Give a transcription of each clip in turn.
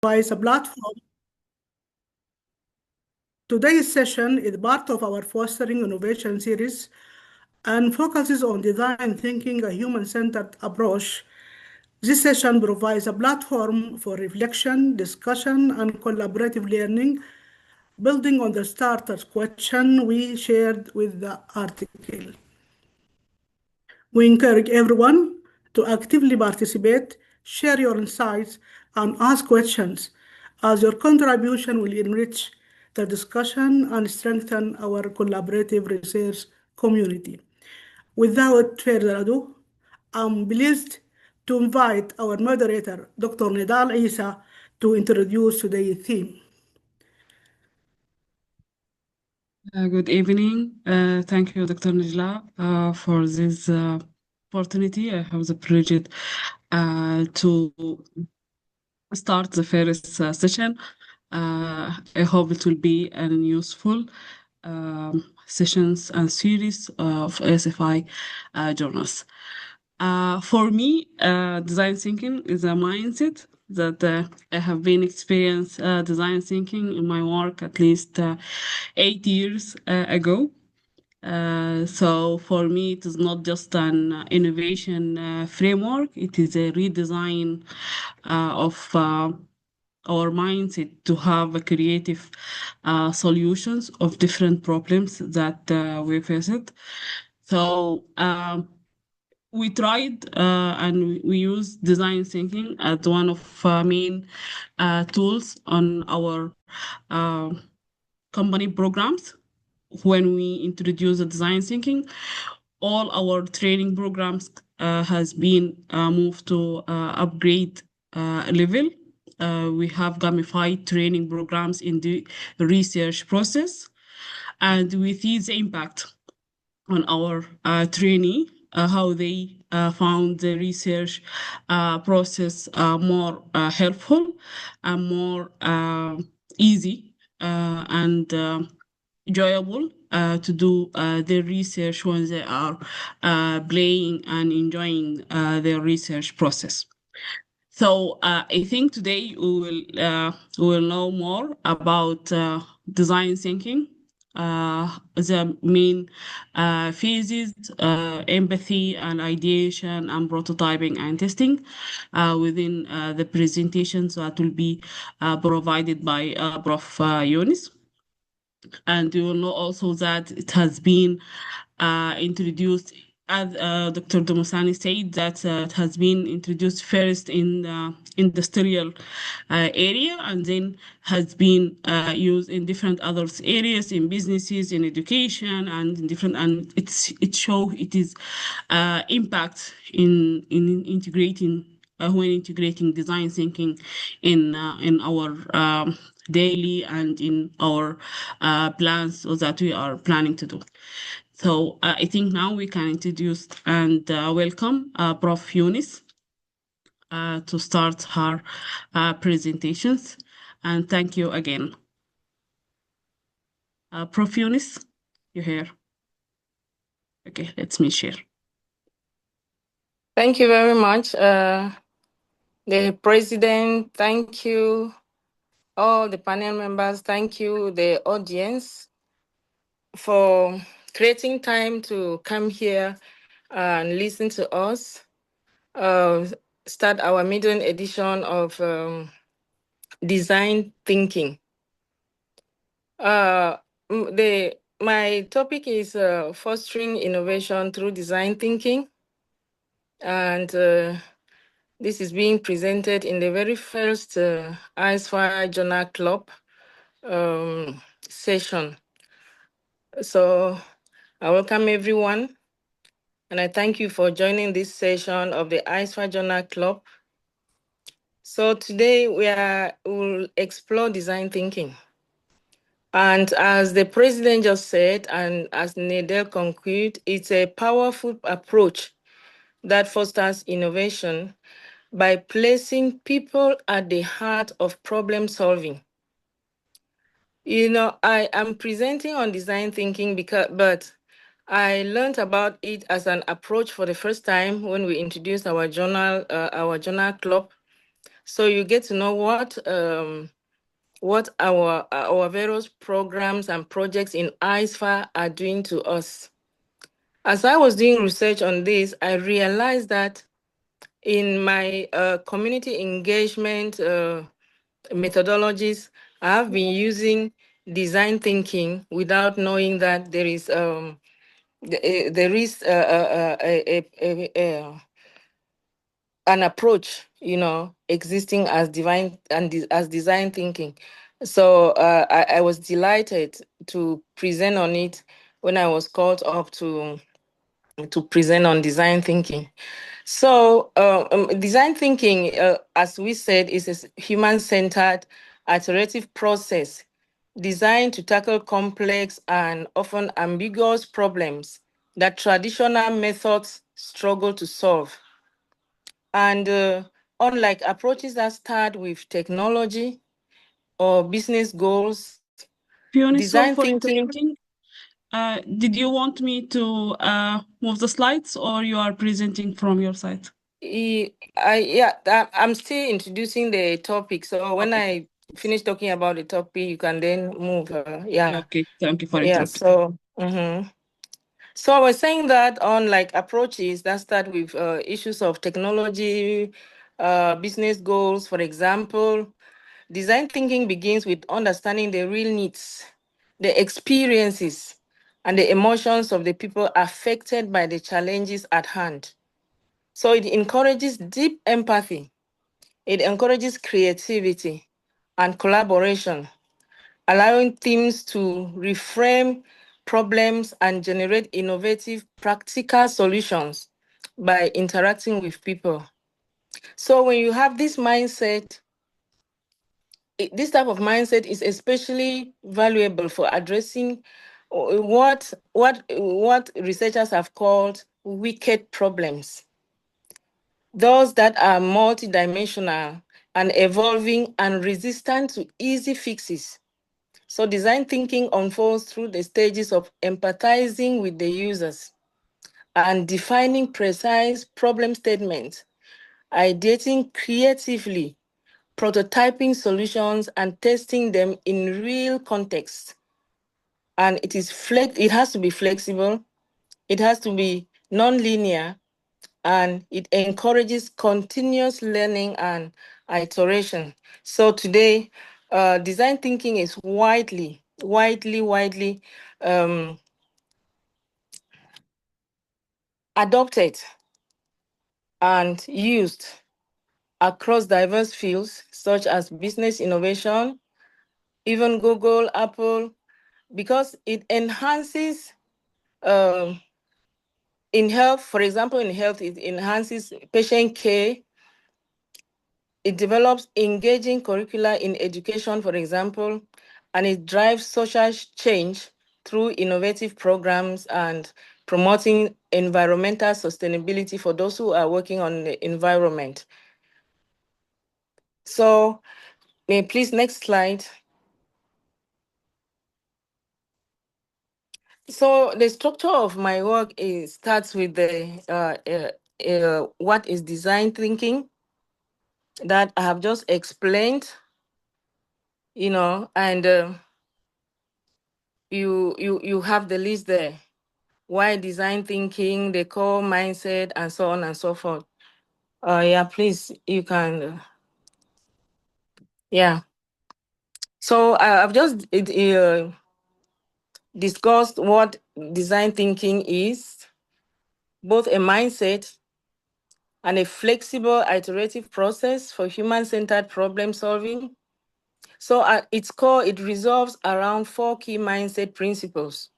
provides a platform. Today's session is part of our Fostering Innovation series and focuses on design thinking, a human-centered approach. This session provides a platform for reflection, discussion, and collaborative learning, building on the starter's question we shared with the article. We encourage everyone to actively participate, share your insights, and ask questions, as your contribution will enrich the discussion and strengthen our collaborative research community. Without further ado, I'm pleased to invite our moderator, Dr. Nidal Isa, to introduce today's theme. Good evening. Thank you, Dr. Najla, for this opportunity. I have the pleasure to start the first session. I hope it will be an useful sessions and series of ASFI journals. For me, design thinking is a mindset that I have been experienced design thinking in my work at least 8 years ago. So for me, it is not just an innovation framework, it is a redesign of our mindset to have a creative solutions of different problems that we faced. So we tried and we use design thinking as one of main tools on our company programs. When we introduce the design thinking, all our training programs has been moved to upgrade level. We have gamified training programs in the research process, and we see the impact on our trainee, how they found the research process more helpful and more easy and enjoyable to do their research when they are playing and enjoying their research process. So I think today we will know more about design thinking, the main phases, empathy and ideation and prototyping and testing within the presentations that will be provided by Prof. Yunis. And you will know also that it has been introduced, as Dr. Domosani said, that it has been introduced first in the industrial area and then has been used in different other areas, in businesses, in education, and in different, and it shows it is impact in integrating when integrating design thinking in our daily and in our plans that we are planning to do. So I think now we can introduce and welcome Prof. Yunis to start her presentations. And thank you again. Prof. Yunis, you're here. Okay, let me share. Thank you very much. The President, thank you. All the panel members, thank you. The audience for creating time to come here and listen to us. Start our maiden edition of design thinking. My topic is fostering innovation through design thinking. And this is being presented in the very first ASFI Journal Club session. So I welcome everyone, and I thank you for joining this session of the ASFI Journal Club. So today we'll explore design thinking. And as the President just said, and as Nedel concluded, it's a powerful approach that fosters innovation by placing people at the heart of problem solving. You know, I am presenting on design thinking but I learned about it as an approach for the first time when we introduced our journal club. So you get to know what our various programs and projects in ASFI are doing to us. As I was doing research on this, I realized that in my community engagement methodologies, I have been using design thinking without knowing that there is an approach, existing as divine and as design thinking. So I was delighted to present on it when I was called up to present on design thinking. So design thinking, as we said, is a human-centered iterative process designed to tackle complex and often ambiguous problems that traditional methods struggle to solve. And unlike approaches that start with technology or business goals, Fiona, design sorry for thinking, interrupting. Did you want me to move the slides, or you are presenting from your side? I'm still introducing the topic. So when Okay. I finish talking about the topic, you can then move. Okay. Thank you for Yeah. interrupting. So I was saying that on like approaches that start with issues of technology, business goals, for example, design thinking begins with understanding the real needs, the experiences, and the emotions of the people affected by the challenges at hand. So it encourages deep empathy, it encourages creativity and collaboration, allowing teams to reframe problems and generate innovative, practical solutions by interacting with people. So when you have this mindset, this type of mindset is especially valuable for addressing what researchers have called wicked problems, those that are multidimensional and evolving and resistant to easy fixes. So design thinking unfolds through the stages of empathizing with the users and defining precise problem statements, ideating creatively, prototyping solutions, and testing them in real context. And it has to be flexible, it has to be non-linear, and it encourages continuous learning and iteration. So today, design thinking is widely adopted and used across diverse fields such as business innovation, even Google, Apple, because it enhances in health, for example, in health, it enhances patient care. It develops engaging curricula in education, for example, and it drives social change through innovative programs and promoting environmental sustainability for those who are working on the environment. So, please, next slide. So the structure of my work starts with the what is design thinking that I have just explained, and you have the list there. Why design thinking, the core mindset, and so on and so forth. Yeah, please, you can. Yeah. So I've just discussed what design thinking is, both a mindset and a flexible iterative process for human-centered problem solving. So at its core, it resolves around 4 key mindset principles.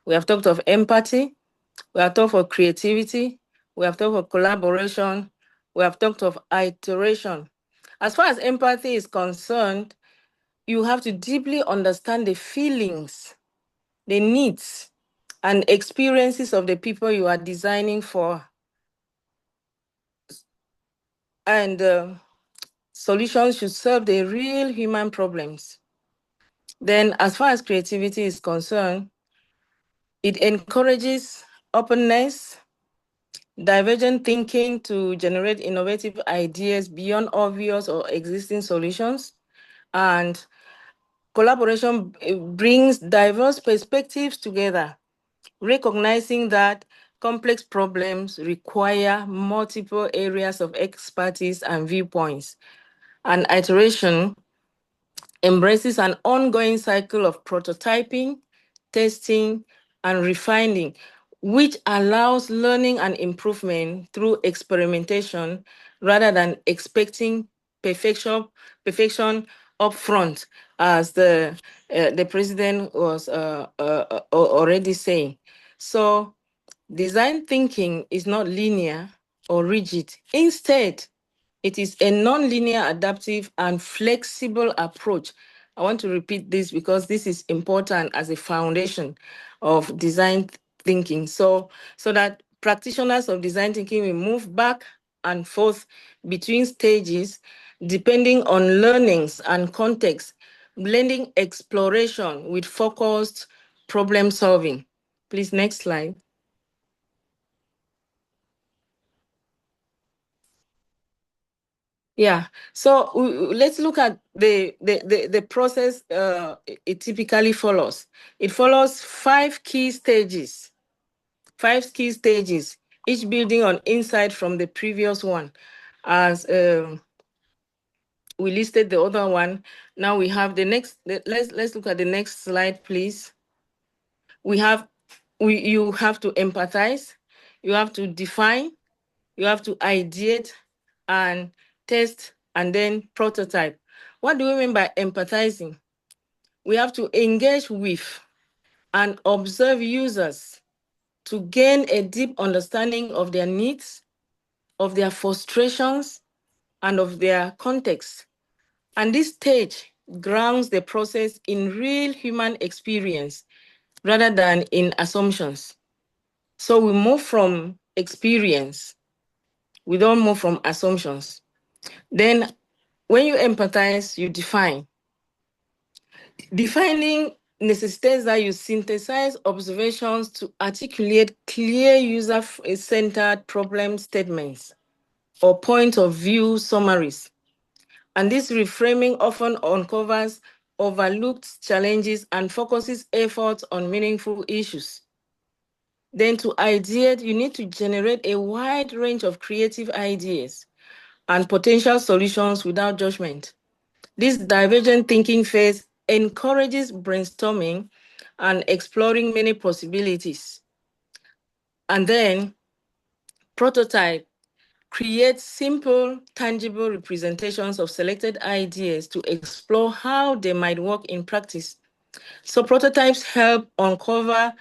We have talked of empathy, we have talked of creativity, we have talked of collaboration, we have talked of iteration. As far as empathy is concerned, you have to deeply understand the feelings, the needs, and experiences of the people you are designing for. And solutions should serve the real human problems. Then, as far as creativity is concerned, it encourages openness, divergent thinking to generate innovative ideas beyond obvious or existing solutions, and collaboration brings diverse perspectives together, recognizing that complex problems require multiple areas of expertise and viewpoints. And iteration embraces an ongoing cycle of prototyping, testing, and refining, which allows learning and improvement through experimentation rather than expecting perfection upfront, as the president was already saying. So design thinking is not linear or rigid. Instead, it is a non-linear, adaptive, and flexible approach. I want to repeat this because this is important as a foundation of design thinking. So that practitioners of design thinking will move back and forth between stages depending on learnings and context, blending exploration with focused problem solving. Please, next slide. Yeah, so let's look at the process it typically follows. It follows five key stages, each building on insight from the previous one. As we listed the other one, now we have the next, let's look at the next slide, please. You have to empathize, you have to define, you have to ideate and test and then prototype. What do we mean by empathizing? We have to engage with and observe users to gain a deep understanding of their needs, of their frustrations, and of their context. And this stage grounds the process in real human experience rather than in assumptions. So we move from experience, we don't move from assumptions. Then when you empathize, you define. Defining necessitates that you synthesize observations to articulate clear user-centered problem statements or point of view summaries. And this reframing often uncovers overlooked challenges and focuses efforts on meaningful issues. Then to ideate, you need to generate a wide range of creative ideas and potential solutions without judgment. This divergent thinking phase encourages brainstorming and exploring many possibilities. And then prototype creates simple, tangible representations of selected ideas to explore how they might work in practice. So prototypes help uncover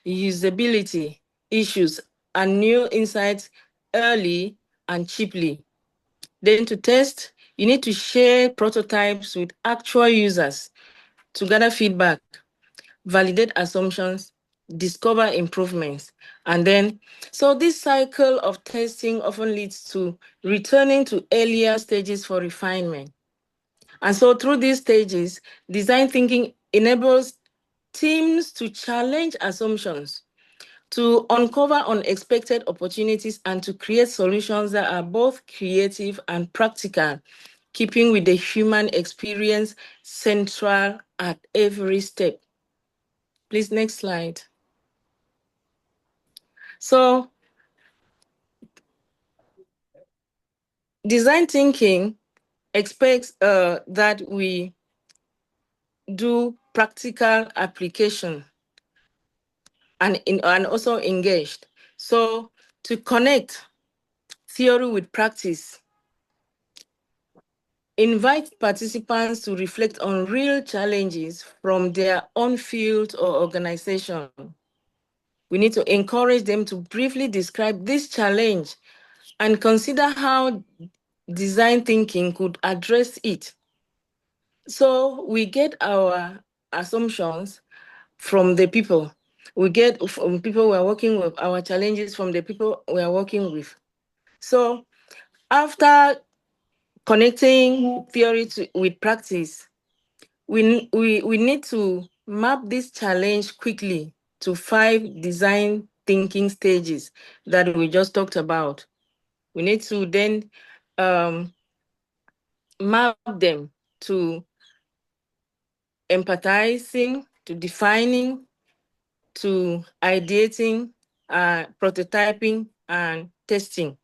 usability issues and new insights early and cheaply. Then to test, you need to share prototypes with actual users to gather feedback, validate assumptions, discover improvements. And then, so this cycle of testing often leads to returning to earlier stages for refinement. And so through these stages, design thinking enables teams to challenge assumptions, to uncover unexpected opportunities, and to create solutions that are both creative and practical, keeping with the human experience central at every step. Please, next slide. So, design thinking expects that we do practical application and also engaged. So, to connect theory with practice, invite participants to reflect on real challenges from their own field or organization. We need to encourage them to briefly describe this challenge and consider how design thinking could address it. So we get our assumptions from the people. We get from people we are working with, our challenges from the people we are working with. So after connecting theory with practice, we need to map this challenge quickly to 5 design thinking stages that we just talked about. We need to then map them to empathizing, to defining, to ideating, prototyping, and testing.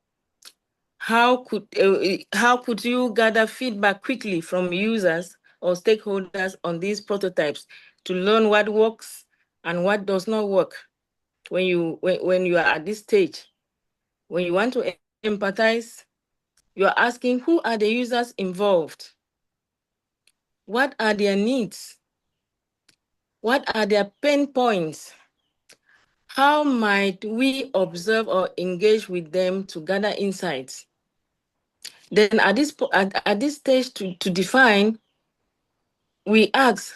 How could you gather feedback quickly from users or stakeholders on these prototypes to learn what works and what does not work when you are at this stage? When you want to empathize, you are asking, who are the users involved? What are their needs? What are their pain points? How might we observe or engage with them to gather insights? Then at this stage to define, we ask,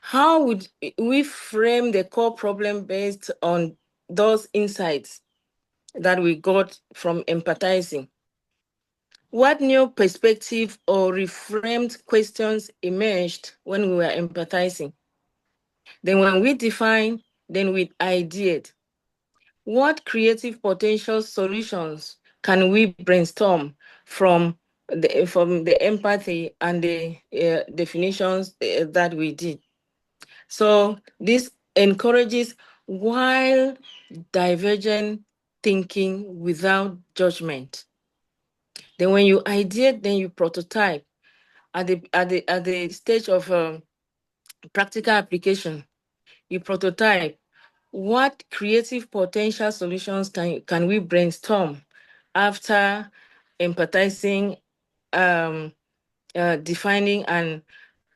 how would we frame the core problem based on those insights that we got from empathizing? What new perspective or reframed questions emerged when we were empathizing? Then when we define, then we ideate. What creative potential solutions can we brainstorm from the empathy and the definitions that we did? So this encourages wild, divergent thinking without judgment. Then when you ideate, then you prototype. At the stage of practical application, you prototype. What creative potential solutions can we brainstorm after empathizing, defining, and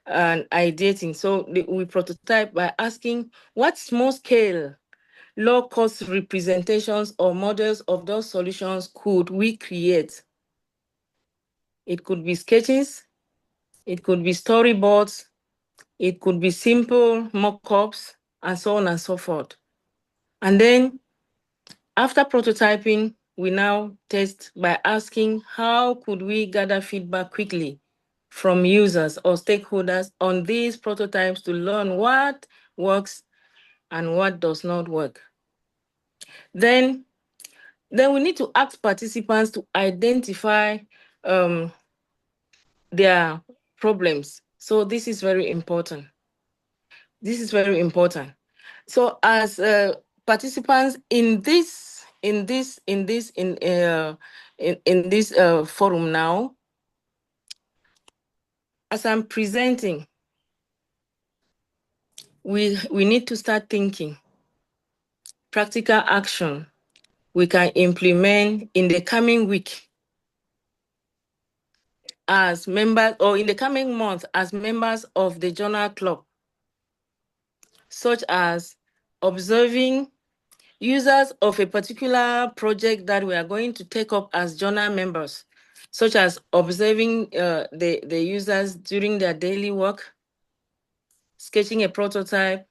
ideating? So we prototype by asking, what small scale, low cost representations or models of those solutions could we create? It could be sketches, it could be storyboards, it could be simple mock-ups, and so on and so forth. And then after prototyping, we now test by asking, how could we gather feedback quickly from users or stakeholders on these prototypes to learn what works and what does not work? Then we need to ask participants to identify their problems. So this is very important. This is very important. So as participants in this forum now, as I'm presenting, we need to start thinking practical action we can implement in the coming week as members, or in the coming month as members of the journal club, such as observing users of a particular project that we are going to take up as journal members, such as observing the users during their daily work, sketching a prototype,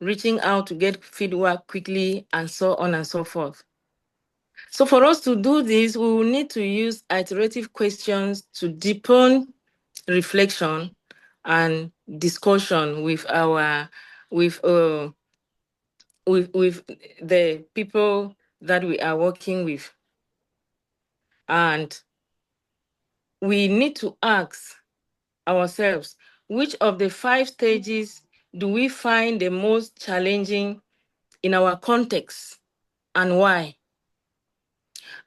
reaching out to get feedback quickly, and so on and so forth. So for us to do this, we will need to use iterative questions to deepen reflection and discussion with the people that we are working with. And we need to ask ourselves, which of the 5 stages do we find the most challenging in our context and why?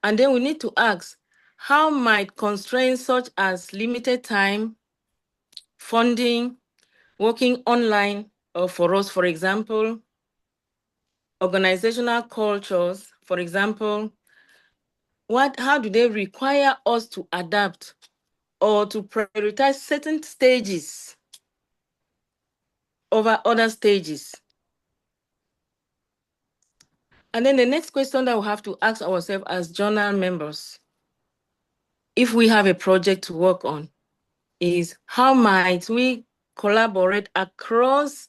And then we need to ask, how might constraints such as limited time, funding, working online, or for us, for example, organizational cultures, for example, how do they require us to adapt or to prioritize certain stages over other stages? And then the next question that we have to ask ourselves as journal members, if we have a project to work on, is how might we collaborate across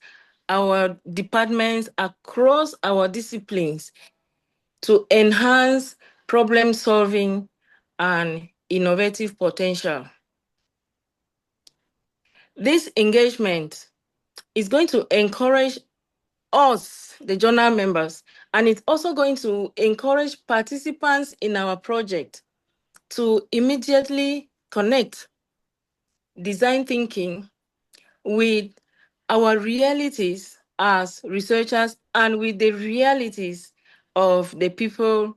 our departments, across our disciplines, to enhance problem solving and innovative potential? This engagement is going to encourage us, the journal members, and it's also going to encourage participants in our project to immediately connect design thinking with our realities as researchers and with the realities of the people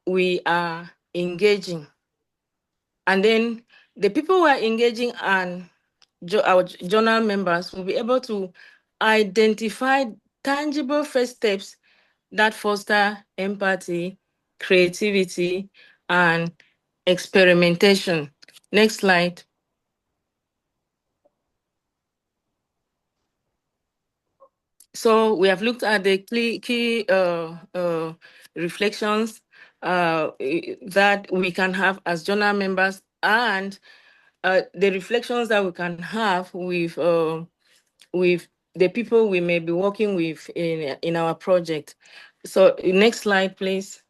we are engaging. And then the people who are engaging and our journal members will be able to identify tangible first steps that foster empathy, creativity, and experimentation. Next slide. So we have looked at the key reflections that we can have as journal members, and the reflections that we can have with the people we may be working with in our project. So next slide, please.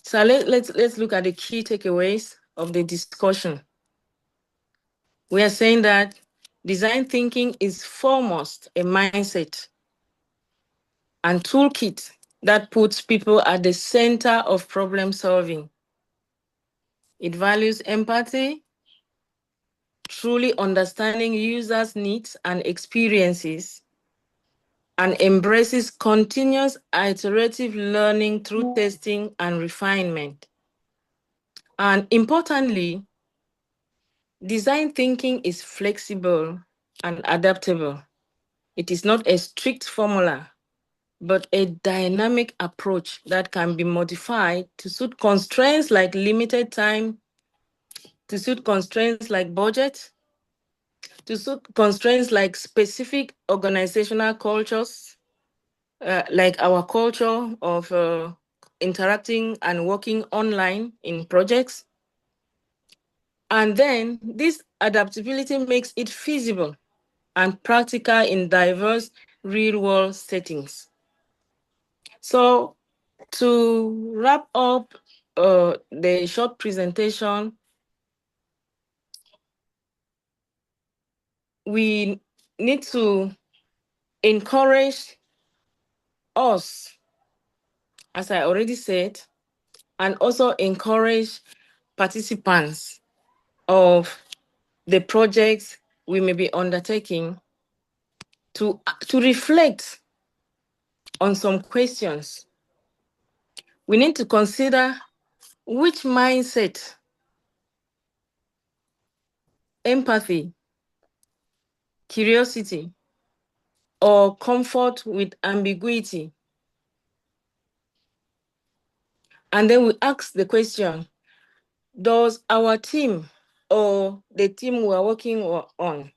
So let's look at the key takeaways of the discussion. We are saying that design thinking is foremost a mindset and toolkit that puts people at the center of problem solving. It values empathy, truly understanding users' needs and experiences, and embraces continuous iterative learning through testing and refinement. And importantly, design thinking is flexible and adaptable. It is not a strict formula, but a dynamic approach that can be modified to suit constraints like limited time, to suit constraints like budget, to suit constraints like specific organizational cultures, like our culture of interacting and working online in projects. And then this adaptability makes it feasible and practical in diverse real-world settings. So to wrap up the short presentation, we need to encourage us, as I already said, and also encourage participants of the projects we may be undertaking to reflect on some questions. We need to consider which mindset, empathy, curiosity, or comfort with ambiguity. And then we ask the question, does our team or the team we are working on,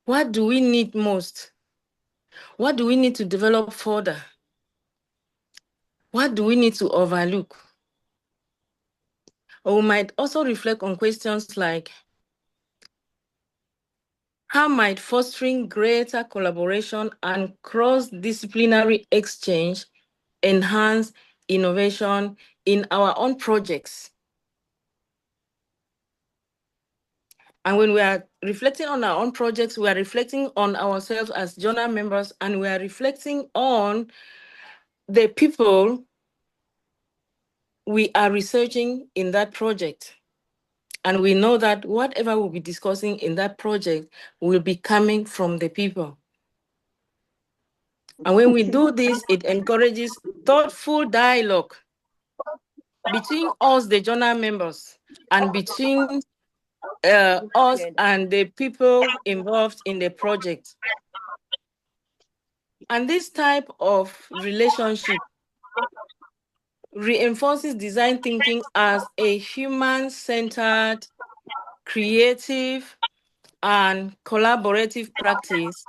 what do we need most? What do we need to develop further? What do we need to overlook? Or we might also reflect on questions like, how might fostering greater collaboration and cross-disciplinary exchange enhance innovation in our own projects? And when we are reflecting on our own projects, we are reflecting on ourselves as journal members, and we are reflecting on the people we are researching in that project. And we know that whatever we'll be discussing in that project will be coming from the people. And when we do this, it encourages thoughtful dialogue between us, the journal members, and between us and the people involved in the project. And this type of relationship reinforces design thinking as a human-centered, creative, and collaborative practice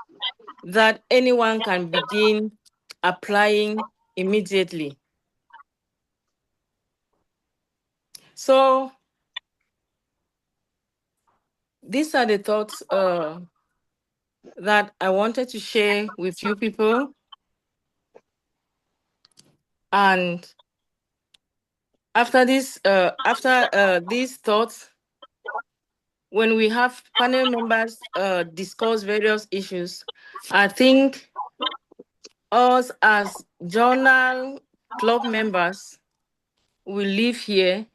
that anyone can begin applying immediately. So these are the thoughts that I wanted to share with you people. And after these thoughts, when we have panel members discuss various issues, I think us as journal club members will leave here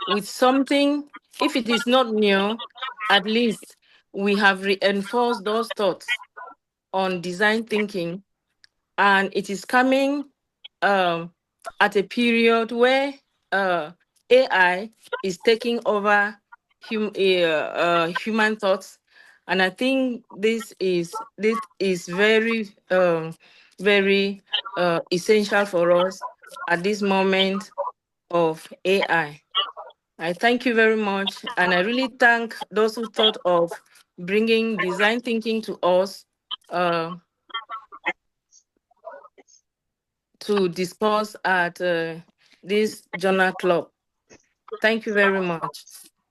with something. If it is not new, at least we have reinforced those thoughts on design thinking, and it is coming at a period where AI is taking over human thoughts, and I think this is very very essential for us at this moment of AI. I thank you very much, and I really thank those who thought of bringing design thinking to us to discuss at this journal club. Thank you very much.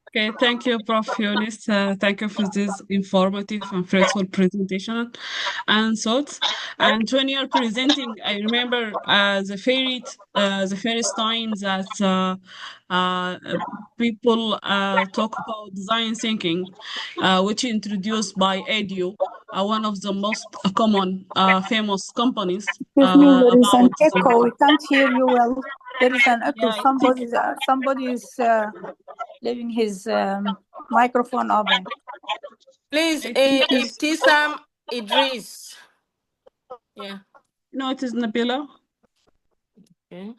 Okay, thank you, Prof. Yunus. Thank you for this informative and fruitful presentation and thoughts. And when you are presenting, I remember the first time that uh, people talk about design thinking, which introduced by Edu, one of the most common famous companies Excuse me, there is an about echo. We can't hear you well. There is an echo. yeah, I think Somebody is leaving his microphone open. Please, I think it's Ibtisam Idris. Yeah. no, it is Nabila. Okay.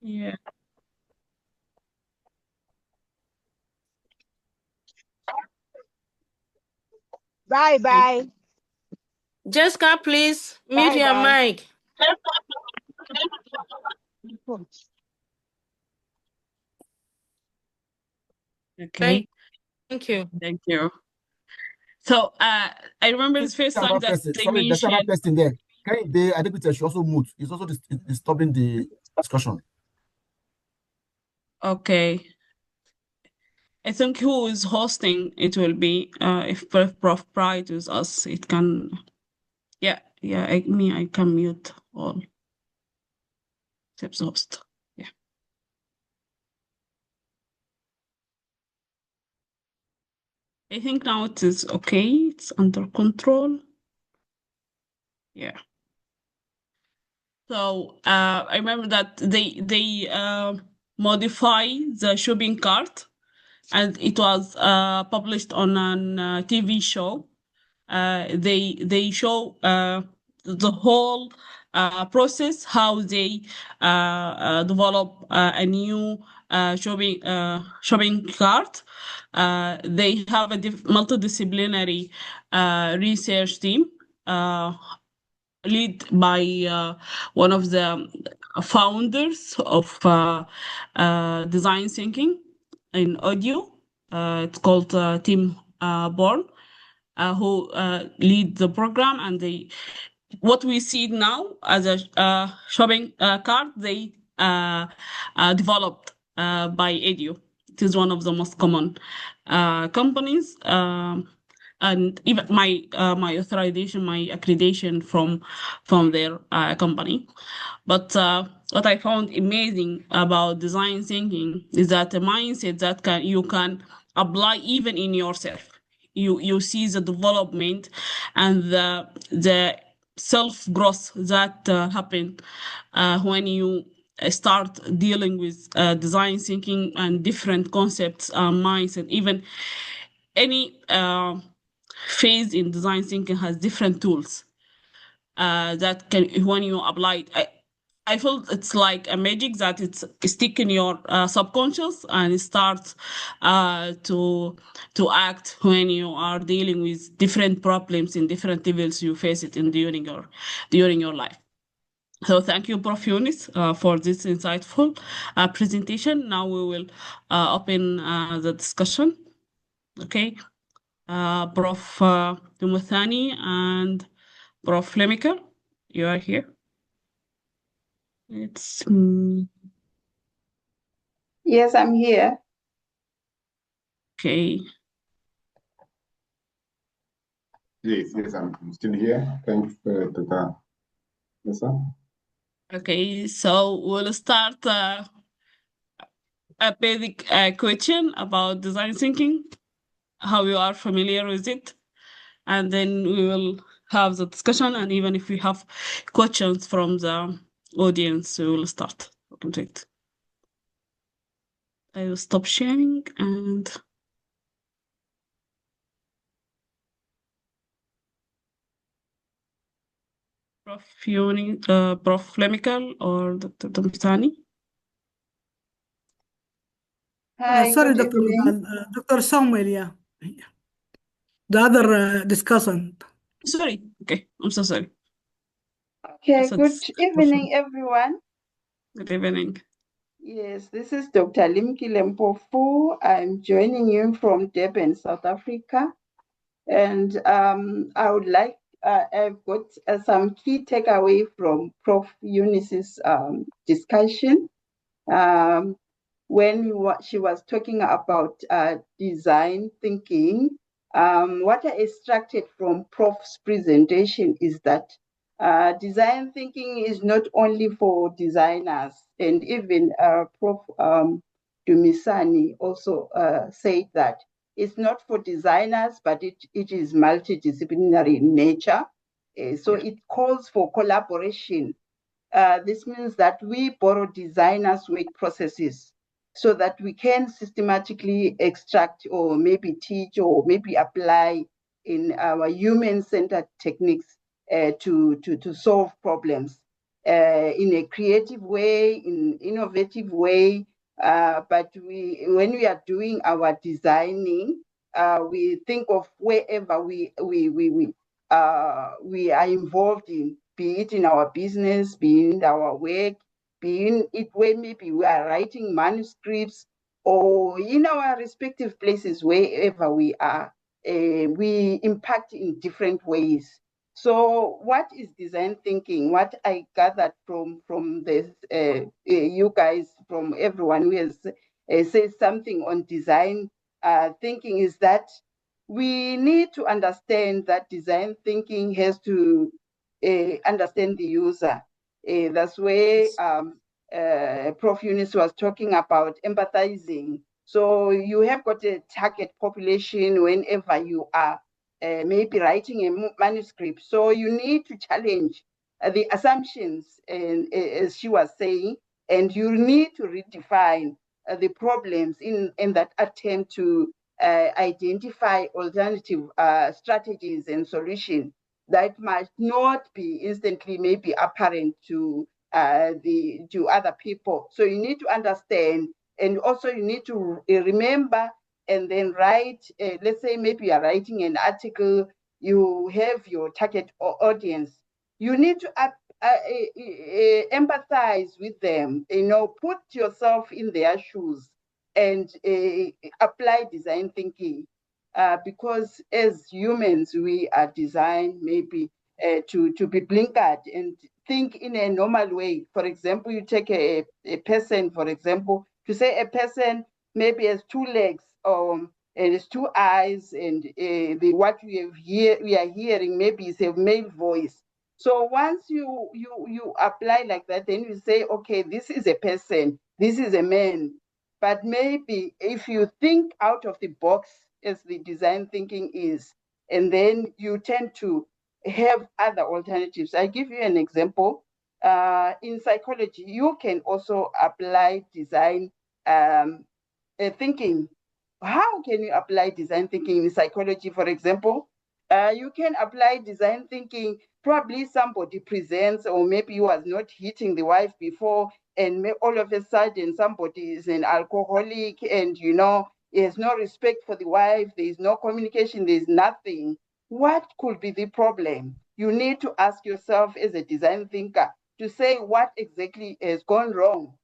Yeah. Bye. Jessica, please mute your Bye. mic. Okay. Thank you. Thank you. So I remember the first time that they Sorry, there's another mentioned. person there. I think should also mute. It's also disturbing the discussion. Okay. I think who is hosting it will be if Prof Pride is us, it can yeah, I can mute all except host. Yeah. I think now it is okay, it's under control. Yeah. So I remember that they modify the shopping cart, and it was published on a TV show. They show the whole process, how they develop a new shopping cart. They have a multidisciplinary research team led by one of the founders of design thinking in audio. It's called Tim Born, who lead the program, and what we see now as a shopping cart, they developed by Edu. It is one of the most common companies. And even my authorization, my accreditation from their company. But what I found amazing about design thinking is that a mindset that you can apply even in yourself. You see the development and the self growth that happen when you start dealing with design thinking and different concepts, mindset, even any phase in design thinking has different tools that can, when you apply it, I feel it's like a magic that it's stick in your subconscious and it starts to act when you are dealing with different problems in different levels you face it in during your life. So thank you, Prof. Yunus, for this insightful presentation. Now we will open the discussion. Okay. Prof. Dumathani and Prof. Lemika, you are here. It's Yes, I'm here. okay. Yes, I'm still here. Thanks, Tata. Yes, sir. Okay, so we'll start a basic question about design thinking, how you are familiar with it, and then we will have the discussion. And even if we have questions from the audience, we will start looking to it. I will stop sharing and Prof. Flemical or Dr. Damstani. Hi, Sorry, good Dr. evening. Nizal, Dr. Samuel, yeah. The other discussant. Sorry. Okay. I'm so sorry. Okay, So good evening, everyone. good evening. Yes, this is Dr. Limki Lempofu. I'm joining you from Durban, South Africa. And I would like, I've got some key takeaway from Prof. Eunice's discussion. When she was talking about design thinking, what I extracted from Prof's presentation is that design thinking is not only for designers, and even Prof. Dumisani also said that it's not for designers, but it is multidisciplinary in nature. So it calls for collaboration. This means that we borrow designers' work processes so that we can systematically extract or maybe teach or maybe apply in our human-centered techniques to solve problems in a creative way, in innovative way. But when we are doing our designing, we think of wherever we are involved in, be it in our business, be it in our work, be in it where maybe we are writing manuscripts or in our respective places, wherever we are, we impact in different ways. So what is design thinking? What I gathered from this, you guys, from everyone who has said something on design thinking is that we need to understand that design thinking has to understand the user. That's where Prof. Eunice was talking about empathizing. So you have got a target population whenever you are maybe writing a manuscript. So you need to challenge the assumptions, and as she was saying, and you need to redefine the problems in that attempt to identify alternative strategies and solutions that might not be instantly maybe apparent to other people. So you need to understand, and also you need to remember and then write. Let's say maybe you are writing an article, you have your target audience. You need to empathize with them. Put yourself in their shoes and apply design thinking. Because as humans, we are designed maybe to be blinkered and think in a normal way. For example, you take a person, for example, to say a person maybe has two legs and has two eyes, and what we are hearing maybe is a male voice. So once you apply like that, then you say, okay, this is a person, this is a man. But maybe if you think out of the box, as the design thinking is, and then you tend to have other alternatives. I give you an example. In psychology, you can also apply design thinking. How can you apply design thinking in psychology, for example? You can apply design thinking. Probably somebody presents, or maybe he was not hitting the wife before, and all of a sudden somebody is an alcoholic, and he has no respect for the wife. There is no communication. There is nothing. What could be the problem? You need to ask yourself as a design thinker to say what exactly has gone wrong.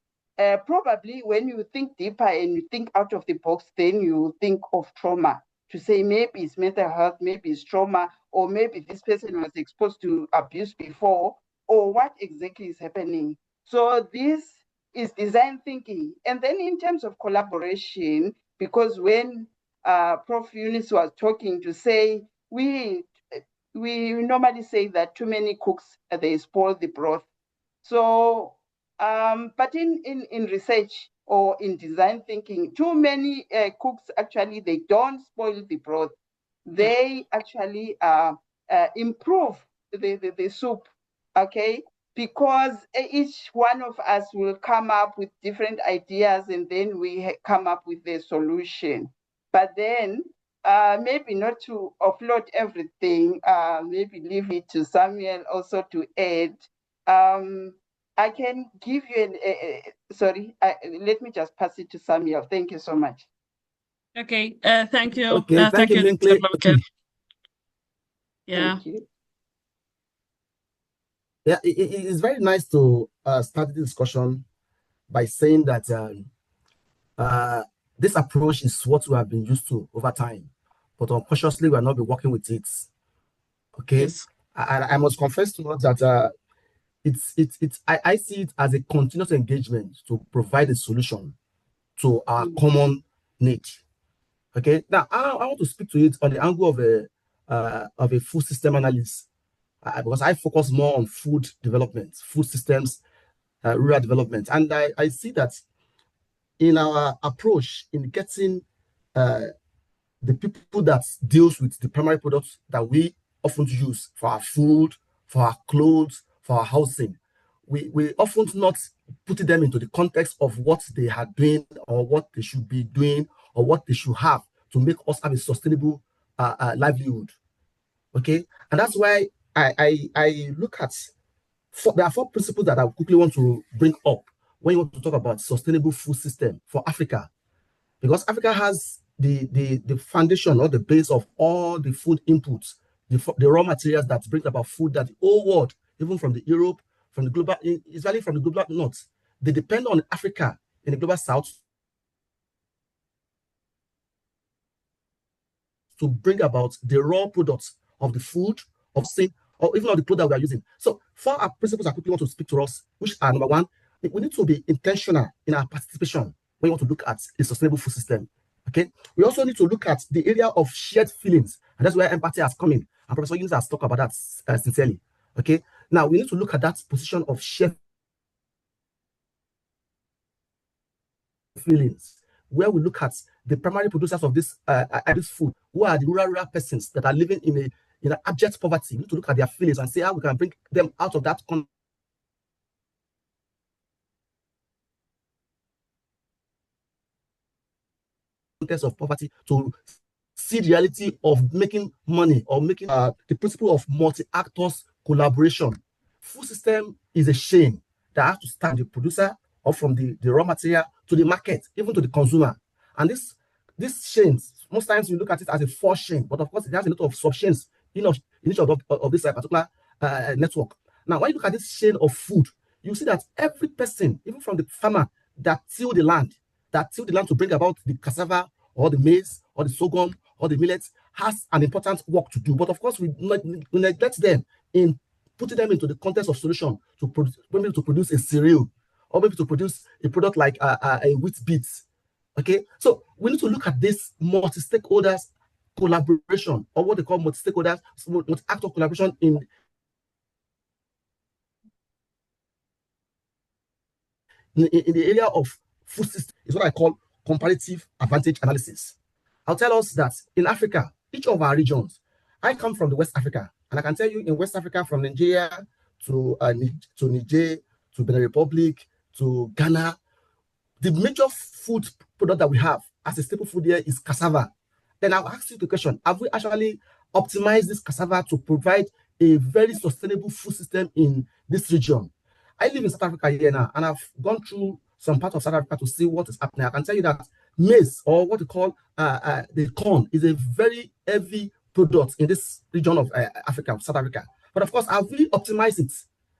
Probably when you think deeper and you think out of the box, then you think of trauma, to say maybe it's mental health, maybe it's trauma, or maybe this person was exposed to abuse before, or what exactly is happening. So this is design thinking. And then in terms of collaboration, because when Prof. Eunice was talking, to say we normally say that too many cooks, they spoil the broth. So But in research or in design thinking, too many cooks actually, they don't spoil the broth. They actually improve the soup, okay? Because each one of us will come up with different ideas and then we come up with a solution. But then maybe not to offload everything, maybe leave it to Samuel also to add. I can give you sorry, let me just pass it to Samuel. Thank you so much. Okay, thank you. Okay, thank you, Dr. Linkley. Babakar. Okay. Yeah. Thank you. Yeah, it's very nice to start the discussion by saying that this approach is what we have been used to over time, but unconsciously we are not been working with it. Okay, Yes. I must confess to you that I see it as a continuous engagement to provide a solution to our common need. Okay, now I want to speak to it on the angle of a food system analyst, because I focus more on food development, food systems, rural development, and I see that in our approach in getting the people that deals with the primary products that we often use for our food, for our clothes, for our housing, we often not put them into the context of what they are doing or what they should be doing or what they should have to make us have a sustainable livelihood. Okay, and that's why I look at there are 4 principles that I quickly want to bring up when you want to talk about sustainable food system for Africa, because Africa has the foundation or the base of all the food inputs, the raw materials that bring about food that the whole world, even from the Europe, from the global, especially from the global north, they depend on Africa in the global south to bring about the raw products of the food, of sin, or even of the product we are using. So 4 principles I quickly want to speak to us, which are number 1, we need to be intentional in our participation when we want to look at a sustainable food system. Okay. We also need to look at the area of shared feelings, and that's where empathy has come in. And Professor Yunus has talked about that sincerely. Okay. Now we need to look at that position of shared feelings, where we look at the primary producers of this food, who are the rural persons that are living in abject poverty. We need to look at their feelings and see how we can bring them out of that context of poverty to see the reality of making money or making the principle of multi-actors collaboration. Food system is a chain that has to start the producer or from the raw material to the market, even to the consumer. And this chains, most times you look at it as a force chain, but of course it has a lot of sub-chains in each of this particular network. Now, when you look at this chain of food, you see that every person, even from the farmer that till the land to bring about the cassava or the maize or the sorghum or the millet, has an important work to do. But of course, we neglect them in putting them into the context of solution to produce a cereal, or maybe to produce a product like a wheat bits. Okay, so we need to look at this multi-stakeholders collaboration, or what they call multi-stakeholders, multi-actor collaboration in the area of food system, is what I call comparative advantage analysis. I'll tell us that in Africa, each of our regions, I come from the West Africa, and I can tell you in West Africa, from Nigeria to Niger, to Benin Republic, to Ghana, the major food product that we have as a staple food here is cassava. Then I'll ask you the question, have we actually optimized this cassava to provide a very sustainable food system in this region? I live in South Africa here now, and I've gone through some part of South Africa to see what is happening. I can tell you that maize, or what we call the corn, is a very heavy product in this region of Africa, South Africa. But of course, I've really optimized it.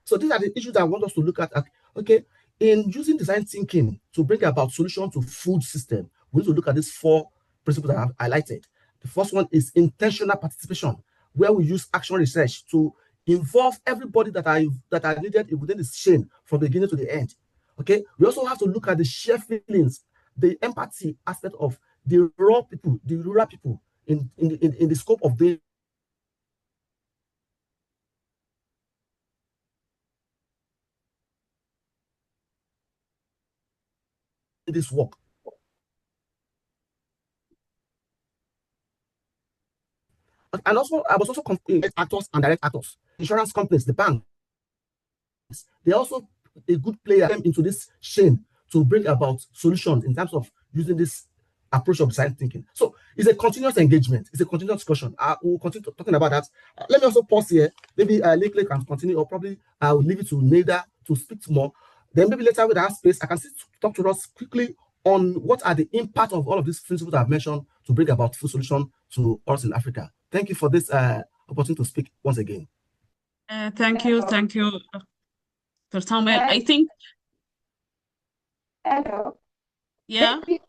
So these are the issues I want us to look at. Okay, in using design thinking to bring about solution to food system, we need to look at these 4 principles that I've highlighted. The first one is intentional participation, where we use action research to involve everybody that are needed within the chain from the beginning to the end. Okay, we also have to look at the shared feelings, the empathy aspect of the raw people, the rural people in the scope of the this work. And also, I was also actors and direct actors, insurance companies, the banks. They're also a good player into this chain to bring about solutions in terms of using this approach of design thinking. So it's a continuous engagement. It's a continuous discussion. We'll continue talking about that. Let me also pause here. Maybe Lekle can continue, or probably I will leave it to Neda to speak more. Then maybe later with that space, I can talk to us quickly on what are the impact of all of these principles I've mentioned to bring about full solution to us in Africa. Thank you for this opportunity to speak once again. Thank you, Dr. Samuel. I think. Hello. Yeah. Maybe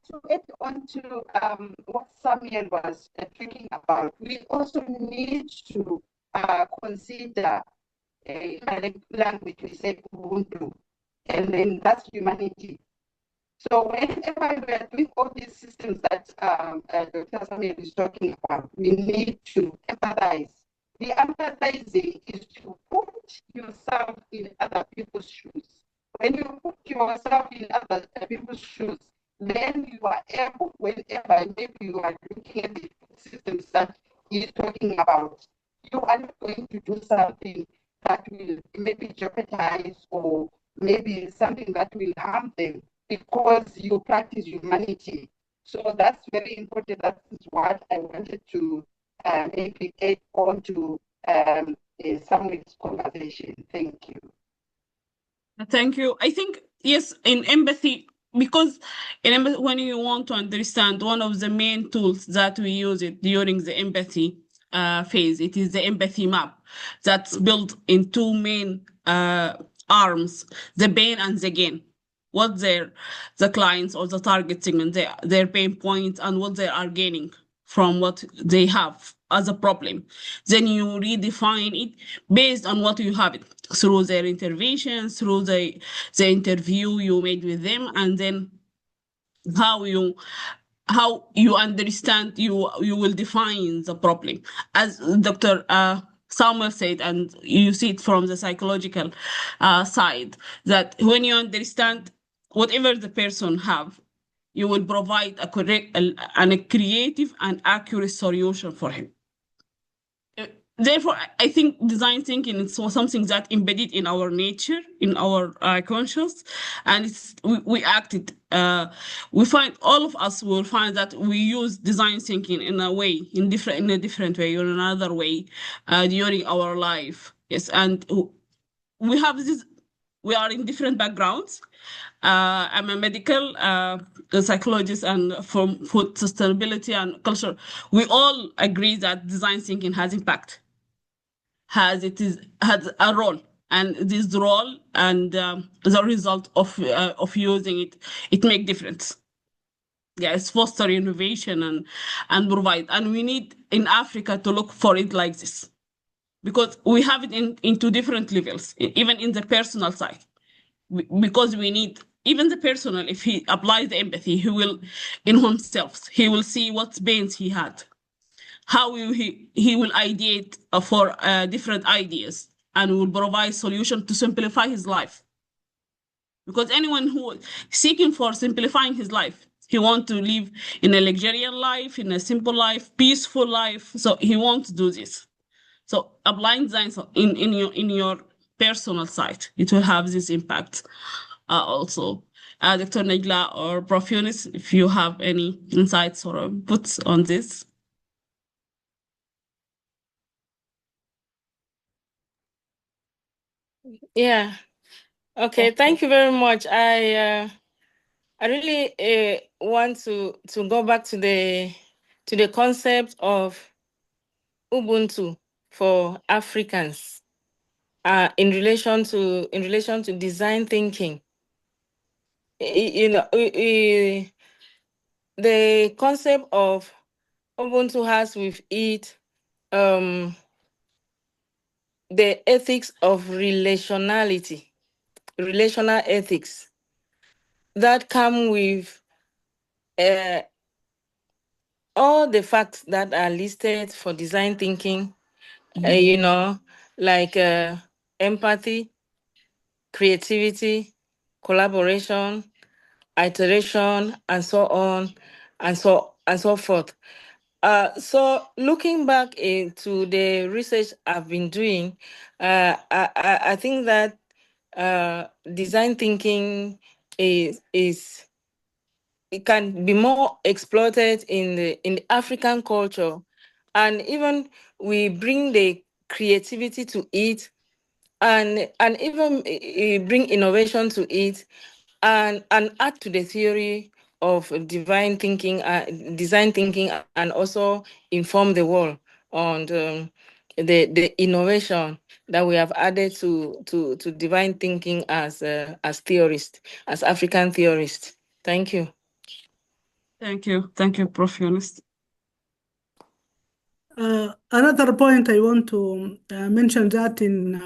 to add on to what Samuel was talking about, we also need to consider language, we say Ubuntu, and then that's humanity. So whenever we are doing all these systems that Dr. Samuel is talking about, we need to empathize. The empathizing is to put yourself in other people's shoes. When you put yourself in other people's shoes, then you are able, whenever maybe you are looking at the systems that he's talking about, you are not going to do something that will maybe jeopardize or maybe something that will harm them because you practice humanity. So that's very important. That is what I wanted to maybe add on to Samuel's conversation. Thank you. Thank you. I think, yes, in empathy, because in empathy, when you want to understand, one of the main tools that we use it during the empathy phase, it is the empathy map that's built in two main arms, the pain and the gain. What the clients or the target segment, their pain points and what they are gaining from what they have as a problem. Then you redefine it based on what you have it through their interventions, through the interview you made with them, and then how you understand, you will define the problem. As Dr. Samuel said, and you see it from the psychological side, that when you understand whatever the person have, you will provide a correct and a creative and accurate solution for him. Therefore, I think design thinking is something that embedded in our nature, in our conscious, and we acted. We find all of us will find that we use design thinking in a way, in a different way or another way during our life. Yes, and we have this. We are in different backgrounds. I'm a medical psychologist, and from food sustainability and culture, we all agree that design thinking has impact, has a role, and this role and the result of using it, it make difference. Yeah, it's foster innovation and provide, and we need in Africa to look for it like this, because we have it into different levels, even in the personal side. Because we need even the personal, if he applies the empathy, he will in himself, he will see what pains he had, how he will ideate for different ideas, and will provide solution to simplify his life. Because anyone who is seeking for simplifying his life, he wants to live in a luxurious life, in a simple life, peaceful life, so he wants to do this. So applying design in your personal side, it will have this impact also. Dr. Negla or Prof. Yunus, if you have any insights or inputs on this. Yeah. Okay. Thank you very much. I really want to go back to the concept of Ubuntu for Africans in relation to design thinking. The concept of Ubuntu has with it the ethics of relationality, relational ethics that come with all the facts that are listed for design thinking, like empathy, creativity, collaboration, iteration, and so on, and so forth. So looking back into the research I've been doing, I think that design thinking is it can be more exploited in the African culture, and even we bring the creativity to it, and even bring innovation to it, and add to the theory of design thinking, and also inform the world on the innovation that we have added to divine thinking as theorists, as African theorists. Thank you. Thank you, Prof. Yunus. Another point I want to mention that in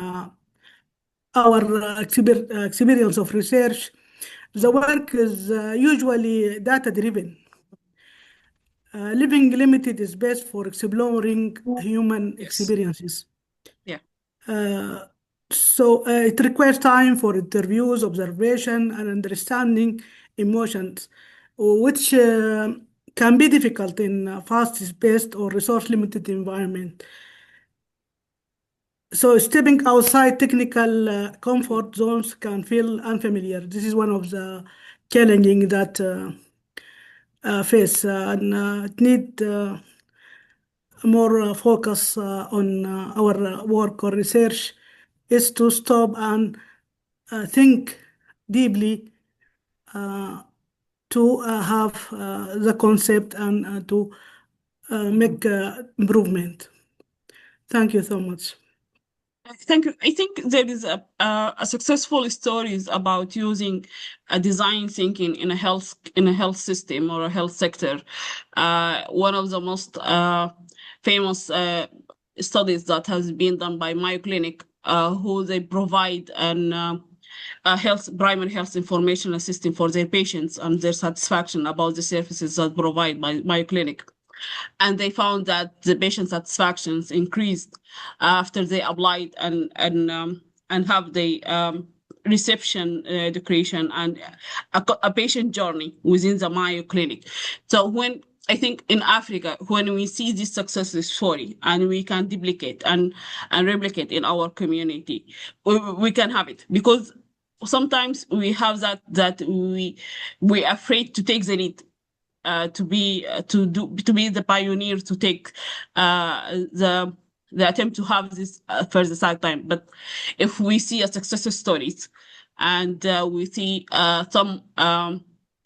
our experience of research, the work is usually data driven. Living limited is best for exploring human experiences. Yeah. So it requires time for interviews, observation, and understanding emotions, which can be difficult in a fast-paced or resource-limited environment. So stepping outside technical comfort zones can feel unfamiliar. This is one of the challenging that face, and it need more focus on our work or research is to stop and think deeply to have the concept and to make improvement. Thank you so much. Thank you. I think there is a successful stories about using a design thinking in a health system or a health sector. One of the most famous studies that has been done by Mayo Clinic, who they provide a primary health information system for their patients and their satisfaction about the services that provide by Mayo Clinic. And they found that the patient satisfactions increased after they applied and have the reception education and a patient journey within the Mayo Clinic. So when I think in Africa, when we see this success story and we can duplicate and replicate in our community, we can have it, because sometimes we have that we afraid to take the lead, to be the pioneer, to take the attempt to have this for the second time. But if we see a success stories and we see some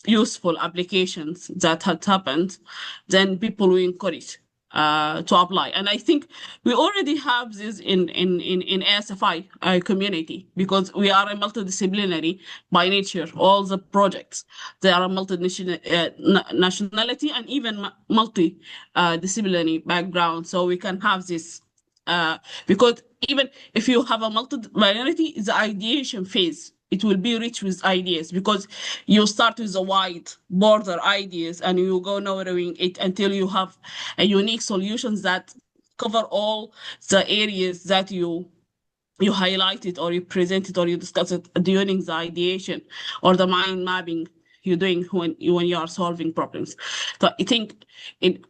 useful applications that had happened, then people will encourage to apply. And I think we already have this in ASFI community, because we are a multidisciplinary by nature. All the projects, they are a nationality and even multi-disciplinary background. So we can have this because even if you have a multi-minority, the ideation phase, it will be rich with ideas, because you start with the wide border ideas and you go narrowing it until you have a unique solutions that cover all the areas that you highlighted or you presented or you discussed it during the ideation or the mind mapping you're doing when you are solving problems. So I think in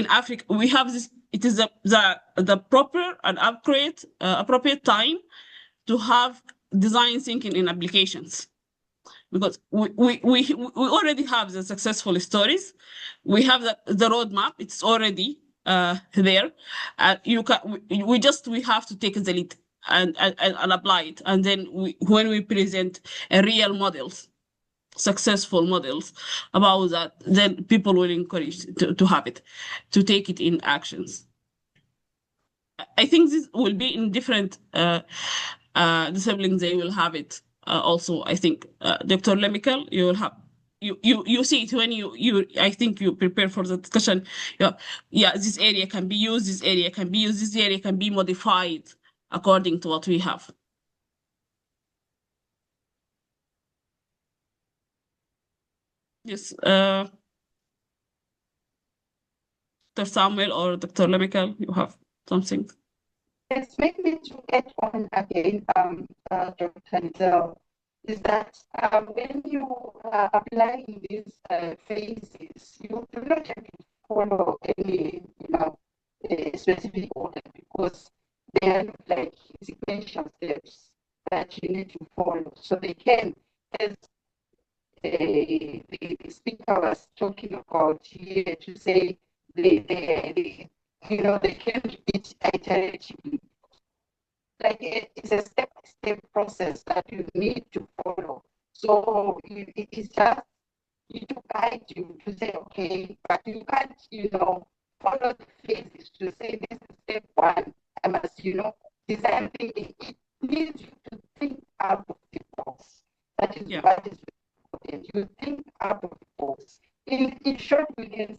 Africa we have this. It is the proper and appropriate time to have design thinking in applications, because we already have the successful stories. We have the roadmap. It's already there. We have to take the lead and apply it. And then when we present a real models, successful models about that, then people will encourage to have it, to take it in actions. I think this will be in different disciplines. They will have it also. I think Dr. Lemical, you will have you see it when you I think you prepare for the discussion. Yeah, this area can be used. This area can be used. This area can be modified according to what we have. Yes, Dr. Samuel or Dr. Lemical, you have something. Yes, maybe to add on again, Dr. Lizel, is that when you are applying these phases, you do not have to follow any, specific order because they are not like sequential steps that you need to follow. So they can, as the speaker was talking about here, to say they can do it iteratively. Like it's a step-by-step process that you need to follow. So it's just to guide you to say, okay, but you can't, follow the phases to say this is step one. I must, design thinking. It needs you to think out of the box. That is what is important. You think out of the box. In short, we can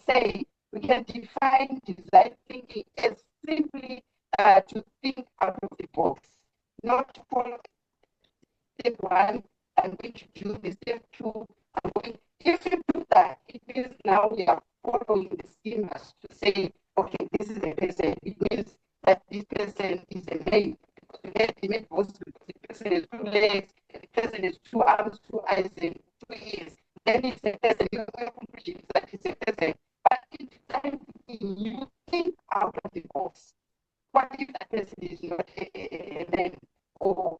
define design thinking as simply to think out of the box, not to follow step one, I'm going to do the step two. If you do that, it means now we are following the schemas to say, okay, this is a person. It means that this person is a male. Because the male was the person has 2 legs, the person has 2 arms, 2 eyes, and 2 ears. Then it's a person. You have conclusion that it's a person. But each time you think out of the box. What if that person is not a man? Or,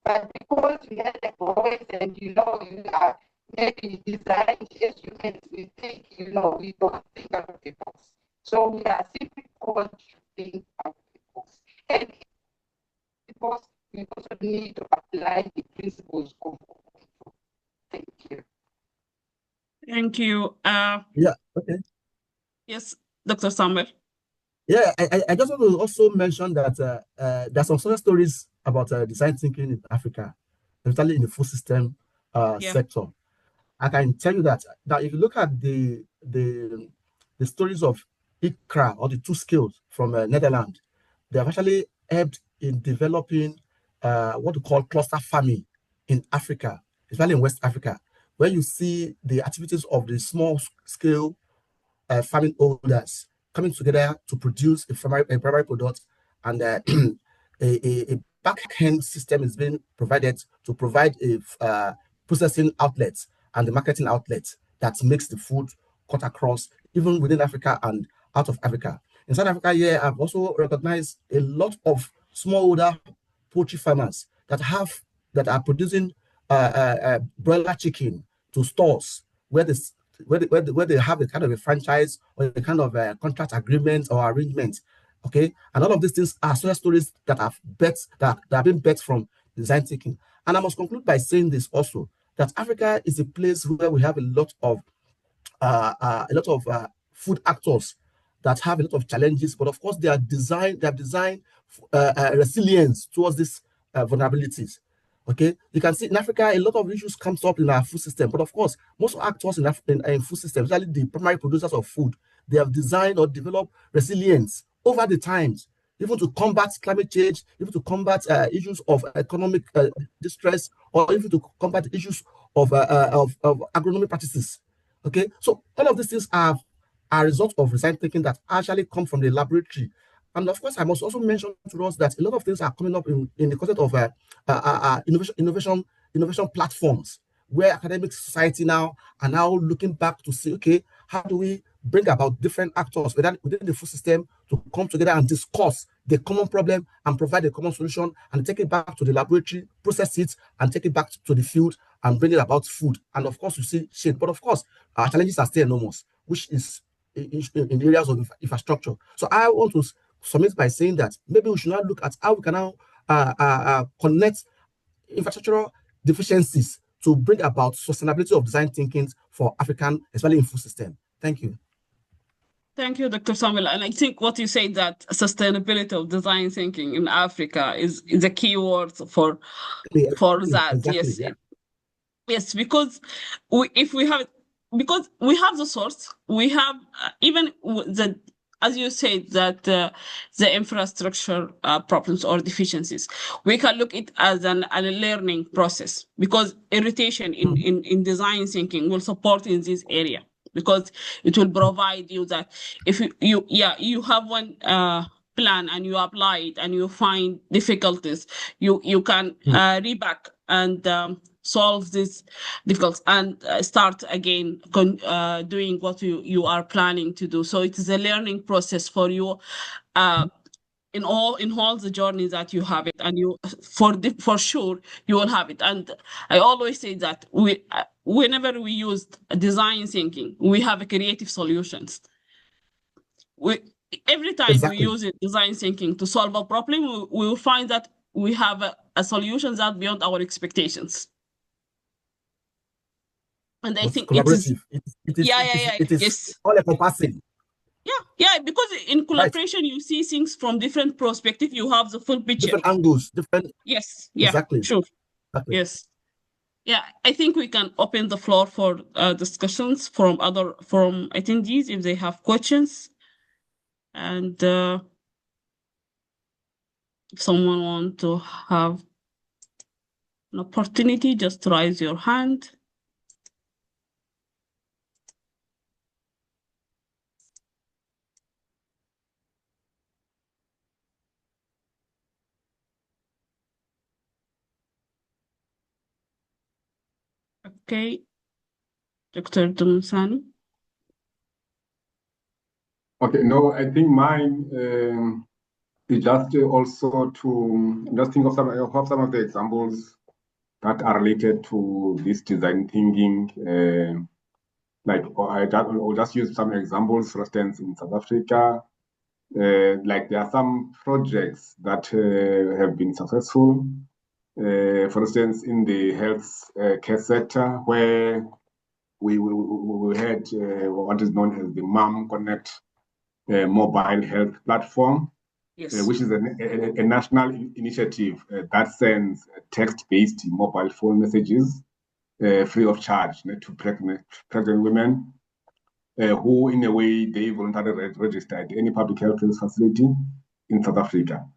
but because we had a voice and, you are maybe designed as humans, we think, we don't think out of the box. So we are simply called to think out of the box. And because we also need to apply the principles of control. Thank you. Thank you. Yeah, okay. Yes, Dr. Samuel. Yeah, I just want to also mention that there are some success stories about design thinking in Africa, especially in the food system sector. I can tell you that if you look at the stories of ICRA or the 2 skills from Netherlands, they have actually helped in developing what we call cluster farming in Africa, especially in West Africa, where you see the activities of the small scale farming holders coming together to produce a primary product, and a back-end system is being provided to provide a processing outlet and the marketing outlet that makes the food cut across, even within Africa and out of Africa. In South Africa, I've also recognized a lot of smallholder poultry farmers that are producing broiler chicken to stores where they have a kind of a franchise or a kind of a contract agreement or arrangement. Okay, and all of these things are success stories that have been bet from design thinking. And I must conclude by saying this also, that Africa is a place where we have a lot of food actors that have a lot of challenges, but of course they have designed resilience towards these vulnerabilities. Okay, you can see in Africa a lot of issues comes up in our food system, but of course most actors in food systems, especially the primary producers of food, they have designed or developed resilience over the times, even to combat climate change, even to combat issues of economic distress, or even to combat issues of agronomic practices. Okay, so all of these things are a result of design thinking that actually come from the laboratory. And of course, I must also mention to us that a lot of things are coming up in the concept of innovation platforms, where academic society now are now looking back to see, okay, how do we bring about different actors within the food system to come together and discuss the common problem and provide a common solution, and take it back to the laboratory, process it, and take it back to the field and bring it about food. And of course, you see shade. But of course, our challenges are still enormous, which is in areas of infrastructure. So I want to submit by saying that maybe we should now look at how we can now connect infrastructural deficiencies to bring about sustainability of design thinking for African, especially in food system. Thank you. Thank you, Dr. Samuel. And I think what you say, that sustainability of design thinking in Africa is a key word for that. Exactly, Yes. yeah. Yes, because if we have the source, we have as you said, that the infrastructure problems or deficiencies, we can look at it as a learning process, because irritation in design thinking will support in this area, because it will provide you that if you have one plan and you apply it and you find difficulties, you can reback and solve these difficulties and start again doing what you are planning to do. So it is a learning process for you in all the journey that you have it, and you for sure you will have it. And I always say that whenever we use design thinking, we have a creative solutions. We every time we Exactly. use it, design thinking to solve a problem, we will find that we have a solution that beyond our expectations. And I But think it is, collaborative. It is yes. all encompassing. Yeah, because in Right. collaboration, you see things from different perspective. You have the full picture. Different angles, different. Yes, yeah, Exactly. sure. Exactly. Yes. Yeah, I think we can open the floor for discussions from attendees if they have questions. And if someone want to have an opportunity, just raise your hand. Okay, Dr. Dumusani. Okay, no, I think mine is just also to just think of some of the examples that are related to this design thinking. Like I'll just use some examples. For instance, in South Africa, like there are some projects that have been successful. For instance, in the health care sector, where we had what is known as the MAM Connect mobile health platform, Yes. which is a national initiative that sends text-based mobile phone messages free of charge to pregnant women who, in a way, they voluntarily registered any public health facility in South Africa.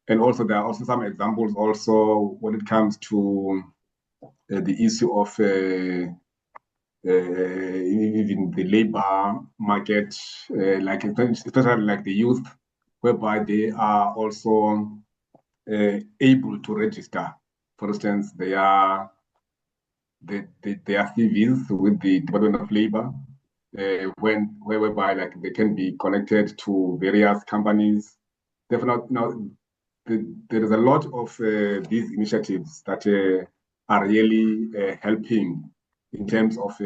And also, there are also some examples also when it comes to the issue of even the labor market, like especially like the youth, whereby they are also able to register. For instance, their CVs with the Department of Labor, whereby like they can be connected to various companies. Definitely, now there is a lot of these initiatives that are really helping in terms of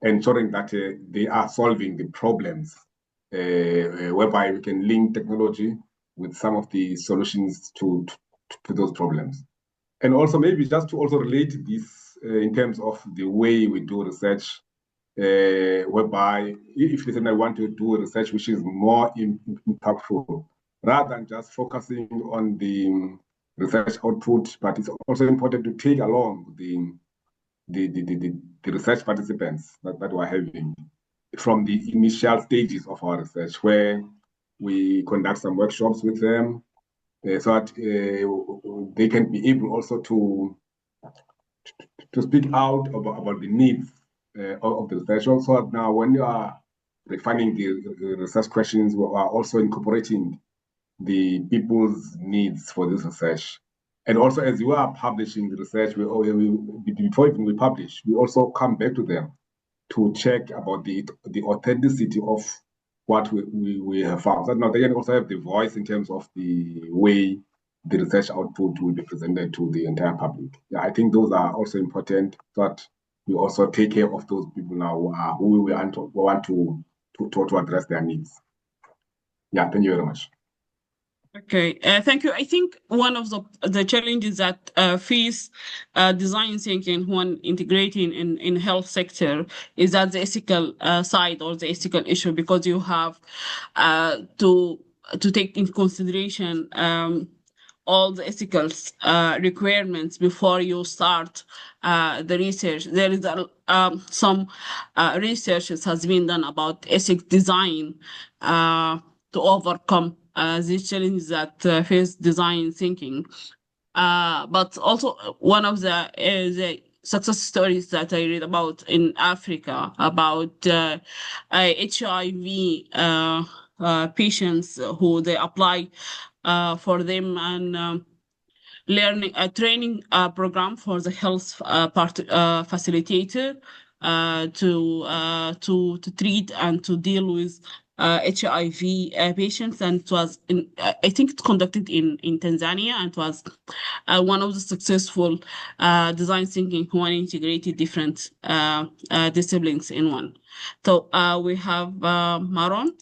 ensuring that they are solving the problems, whereby we can link technology with some of the solutions to those problems. And also maybe just to also relate this in terms of the way we do research, whereby if listener want to do research which is more impactful, rather than just focusing on the research output, but it's also important to take along the research participants that we're having from the initial stages of our research, where we conduct some workshops with them, so that they can be able also to speak out about the needs of the research. Also, now when you are refining the research questions, we are also incorporating the people's needs for this research. And also, as you are publishing the research, before even we publish, we also come back to them to check about the authenticity of what we have found. So now they can also have the voice in terms of the way the research output will be presented to the entire public. Yeah, I think those are also important, that we also take care of those people now who we want to address their needs. Yeah, thank you very much. Okay, thank you. I think one of the challenges that face design thinking when integrating in health sector is that the ethical side or the ethical issue, because you have to take into consideration all the ethical requirements before you start the research. There is some research that has been done about ethic design to overcome these challenges that face design thinking. But also one of the success stories that I read about in Africa about HIV patients who they apply for them, and learning a training program for the health facilitator to treat and to deal with HIV patients. And it was I think it's conducted in Tanzania, and it was one of the successful design thinking when integrated different disciplines in one. So we have Maron.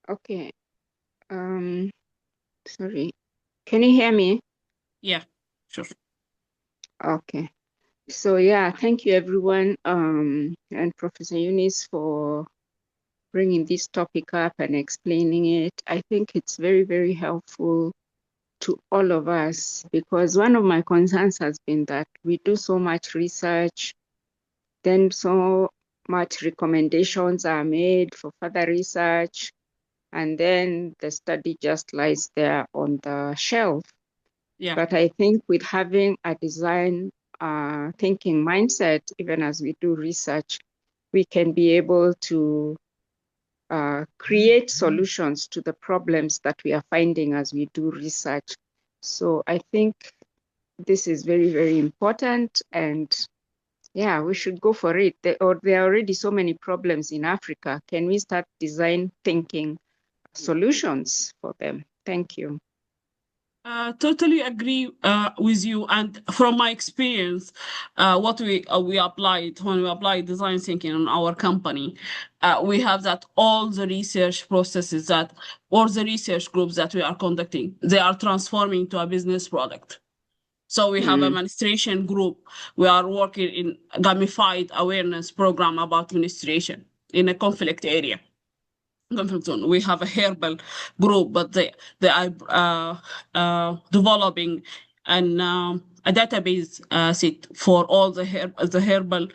Okay. Sorry. Can you hear me? Yeah, sure. Okay. So yeah, thank you everyone, and Professor Eunice for bringing this topic up and explaining it. I think it's very, very helpful to all of us, because one of my concerns has been that we do so much research, then so much recommendations are made for further research, and then the study just lies there on the shelf. Yeah. But I think with having a design thinking mindset, even as we do research, we can be able to create solutions to the problems that we are finding as we do research. So I think this is very, very important, and yeah, we should go for it. There are already so many problems in Africa. Can we start design thinking solutions for them? Thank you. Totally agree with you. And from my experience, what we applied when we applied design thinking in our company, we have that all the research processes that or the research groups that we are conducting, they are transforming to a business product. So we have administration group. We are working in gamified awareness program about administration in a conflict area. Comfort zone. We have a herbal group, but they are developing a database set for all the herbal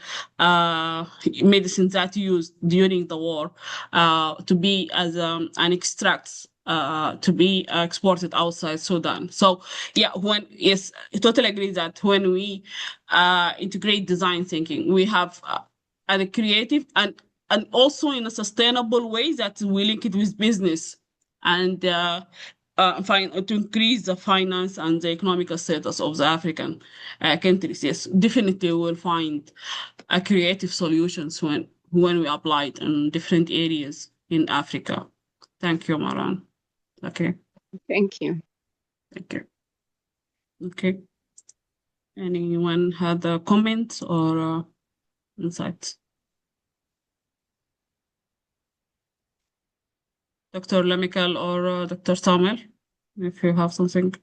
medicines that used during the war to be as an extracts to be exported outside Sudan. So yeah, yes, I totally agree that when we integrate design thinking, we have a creative and also in a sustainable way that we link it with business and to increase the finance and the economical status of the African countries. Yes, definitely we will find creative solutions when we apply it in different areas in Africa. Thank you, Maran. Okay. Thank you. Thank you. Okay. Anyone had a comment or insights? Dr. Lamikal or Dr. Samuel, if you have something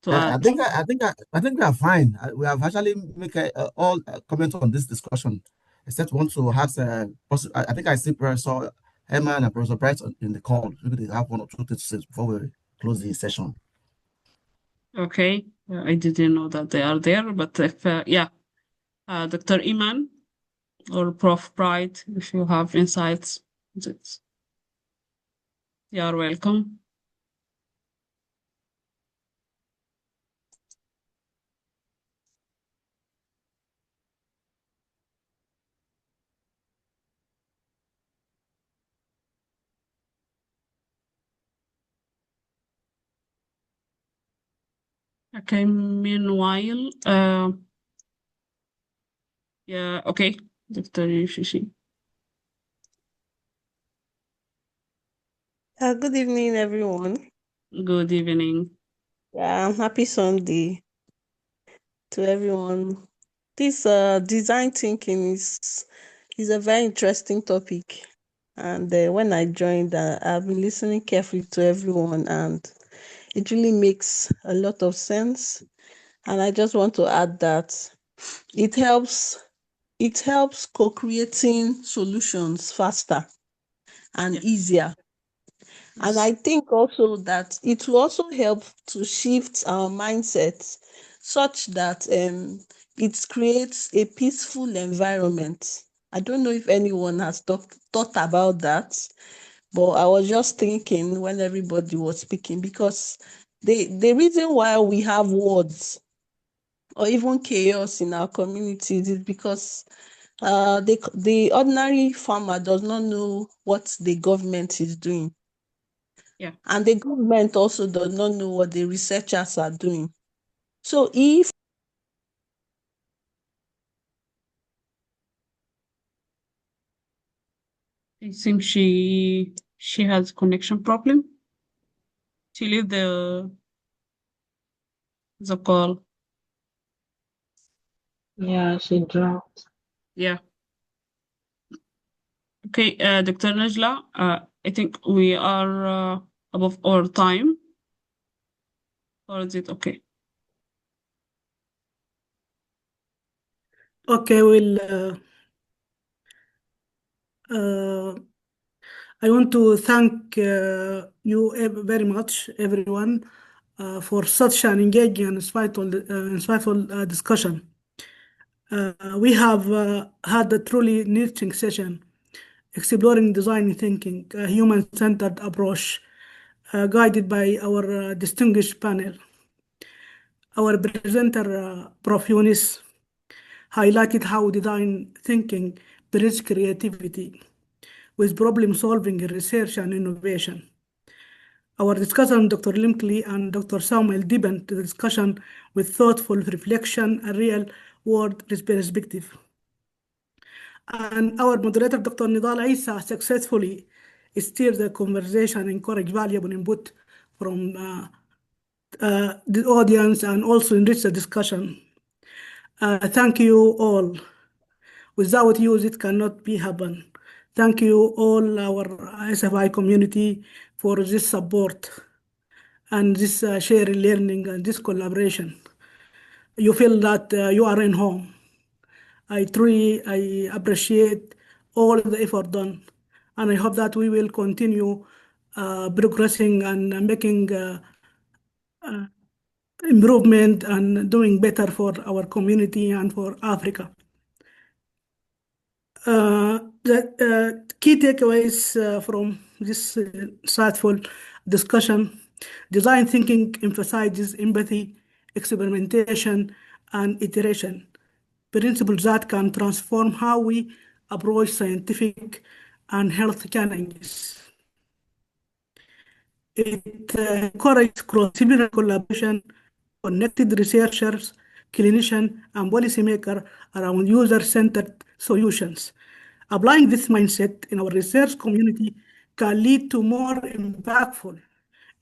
to add. I think we are fine. We have actually make all comments on this discussion, except want to have I think I see Professor Herman and Professor Bright in the call. Maybe they have one or two things to say before we close the session. Okay, I didn't know that they are there, but if Dr. Iman or Prof. Bright, if you have insights, you are welcome. Okay, meanwhile, yeah, okay, Dr. Yushishi. Good evening, everyone. Good evening. Yeah, happy Sunday to everyone. This design thinking is a very interesting topic. And when I joined, I've been listening carefully to everyone, and it really makes a lot of sense. And I just want to add that it helps co-creating solutions faster and easier. And I think also that it will also help to shift our mindset such that it creates a peaceful environment. I don't know if anyone has thought about that, but I was just thinking when everybody was speaking, because the reason why we have words or even chaos in our communities is because the ordinary farmer does not know what the government is doing. Yeah. And the government also does not know what the researchers are doing. So if I think she has connection problem. She leave the call. Yeah, she dropped. Yeah. Okay, Dr. Najla, I think we are above our time. Or is it okay? Okay, I want to thank you very much, everyone, for such an engaging and insightful discussion. We have had a truly interesting session exploring design thinking, a human-centered approach, guided by our distinguished panel. Our presenter, Prof. Yunis, highlighted how design thinking bridges creativity with problem solving in research and innovation. Our discussion, Dr. Limkley and Dr. Samuel, deepened the discussion with thoughtful reflection and real world perspective. And our moderator, Dr. Nidal Isa, successfully steered the conversation and encouraged valuable input from the audience and also enriched the discussion. Thank you all. Without you, it cannot be happen. Thank you all our ASFI community for this support and this shared learning and this collaboration. You feel that you are in home. I appreciate all the effort done, and I hope that we will continue progressing and making improvement and doing better for our community and for Africa. The key takeaways from this insightful discussion: design thinking emphasizes empathy, experimentation, and iteration, principles that can transform how we approach scientific and health challenges. It encourages cross-disciplinary collaboration, connected researchers, clinicians, and policymakers around user-centered solutions. Applying this mindset in our research community can lead to more impactful,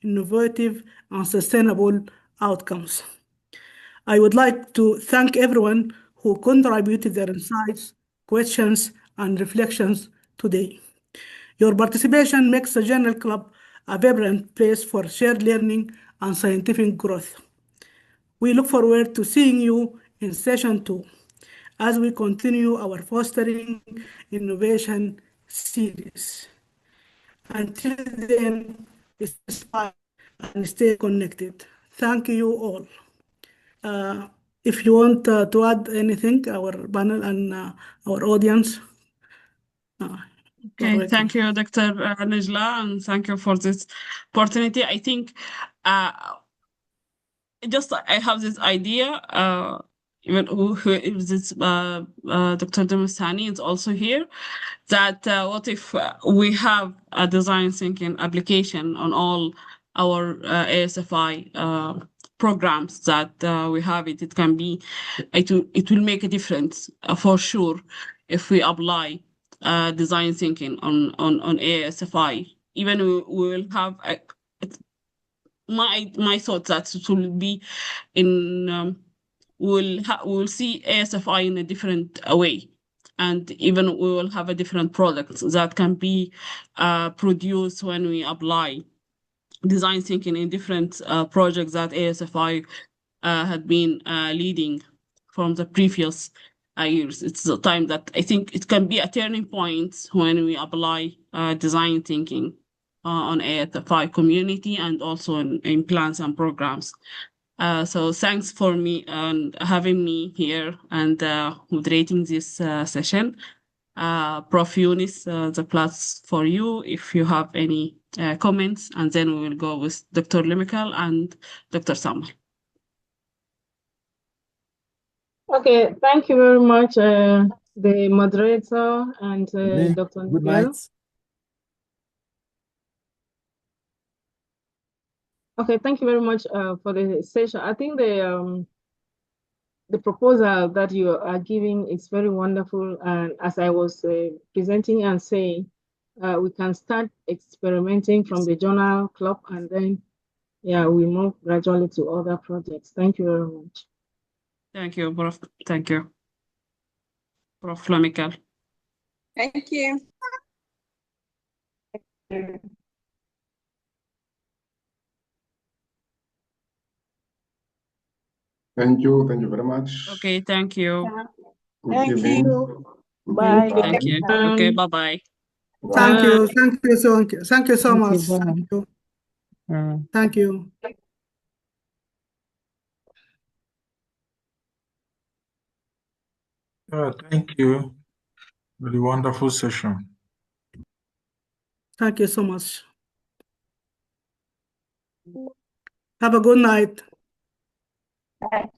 innovative, and sustainable outcomes. I would like to thank everyone who contributed their insights, questions, and reflections today. Your participation makes the Journal Club a vibrant place for shared learning and scientific growth. We look forward to seeing you in session 2 as we continue our Fostering Innovation series. Until then, stay inspired and stay connected. Thank you all. If you want to add anything, our panel and our audience, you're Okay, welcome. thank you, Dr. Najla, and thank you for this opportunity. I think just I have this idea, even who is this Dr. Demistani is also here, that what if we have a design thinking application on all our ASFI programs that we have it. It can be, it will make a difference for sure if we apply design thinking on ASFI. Even we will have my thought that it will be in we'll see ASFI in a different way, and even we will have a different product that can be produced when we apply design thinking in different projects that ASFI had been leading from the previous years. It's the time that I think it can be a turning point when we apply design thinking on ASFI community and also in plans and programs. So thanks for me and having me here and moderating this session. Prof. Yunis, the class for you if you have any comments, and then we will go with Dr. Limical and Dr. Samuel. Okay, thank you very much, the moderator and Dr. Good Miguel. night. Okay, thank you very much for the session. I think the proposal that you are giving is very wonderful. And as I was presenting and saying, we can start experimenting from the journal club, and then, yeah, we move gradually to other projects. Thank you very much. Thank you, Prof. Thank you, Prof. Flamical. Thank you. Thank you. Thank you very much. Okay, thank you. Good Thank evening. you. Good Bye. evening. Thank you. Okay, bye-bye. Thank Bye. you. Thank you so much. Thank you so Thank much. you. Thank you. Bye. Thank you. Thank you for the wonderful session. Thank you so much. Have a good night. Bye.